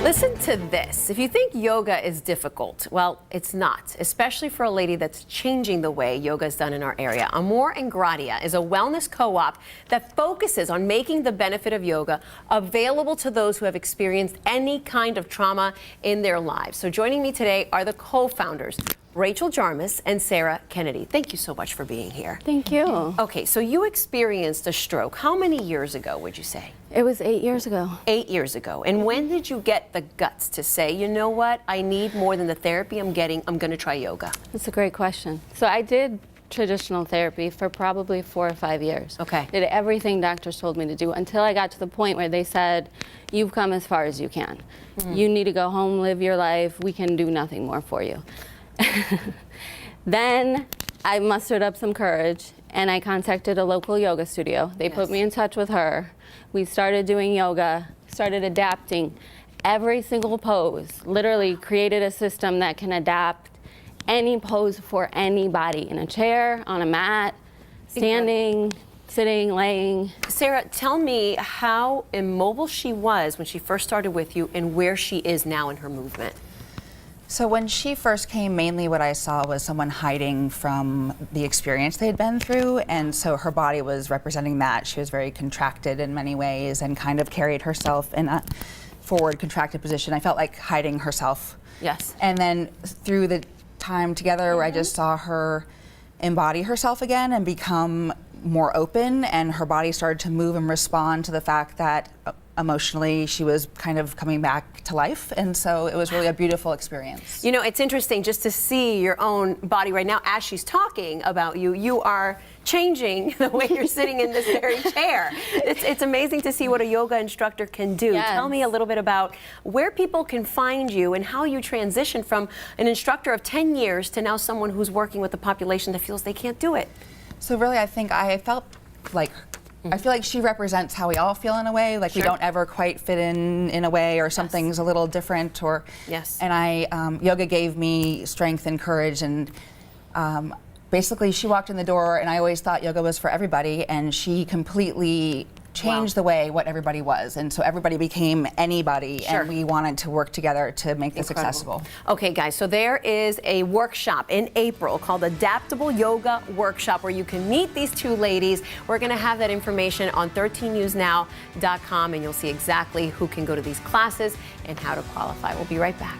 Listen to this. If you think yoga is difficult, well, it's not, especially for a lady that's changing the way yoga is done in our area. Amor and Gradia is a wellness co-op that focuses on making the benefit of yoga available to those who have experienced any kind of trauma in their lives. So joining me today are the co-founders, Rachel Jarmus and Sarah Kennedy. Thank you so much for being here. Thank you. Okay, so you experienced a stroke. How many years ago would you say? It was 8 years ago. 8 years ago. And when did you get the guts to say, you know what, I need more than the therapy I'm getting, I'm going to try yoga? That's a great question. So I did traditional therapy for probably 4 or 5 years. Okay. Did everything doctors told me to do until I got to the point where they said, you've come as far as you can. You need to go home, live your life. We can do nothing more for you. Then I mustered up some courage and I contacted a local yoga studio. They put me in touch with her. We started doing yoga, started adapting every single pose, literally created a system that can adapt any pose for anybody, in a chair, on a mat, standing, sitting, laying. Sarah, tell me how immobile she was when she first started with you and where she is now in her movement. So when she first came, mainly what I saw was someone hiding from the experience they had been through, and so her body was representing that. She was very contracted in many ways and kind of carried herself in a forward contracted position. I felt like hiding herself. Yes. And then through the time together, I just saw her embody herself again and become more open, and her body started to move and respond to the fact that emotionally she was kind of coming back to life, and so it was really a beautiful experience. You know, it's interesting just to see your own body right now as she's talking about you. You are changing the way you're sitting in this very chair. It's amazing to see what a yoga instructor can do. Yes. Tell me a little bit about where people can find you and how you transition from an instructor of 10 years to now someone who's working with a population that feels they can't do it. So really, I think I felt like I feel like she represents how we all feel in a way, like we don't ever quite fit in a way, or something's a little different, or and yoga gave me strength and courage, and basically she walked in the door and I always thought yoga was for everybody, and she completely changed the way what everybody was, and so everybody became anybody, and we wanted to work together to make this accessible. Okay guys, so there is a workshop in April called AdaptAble Yoga Workshop where you can meet these two ladies. We're going to have that information on 13newsnow.com, and you'll see exactly who can go to these classes and how to qualify. We'll be right back.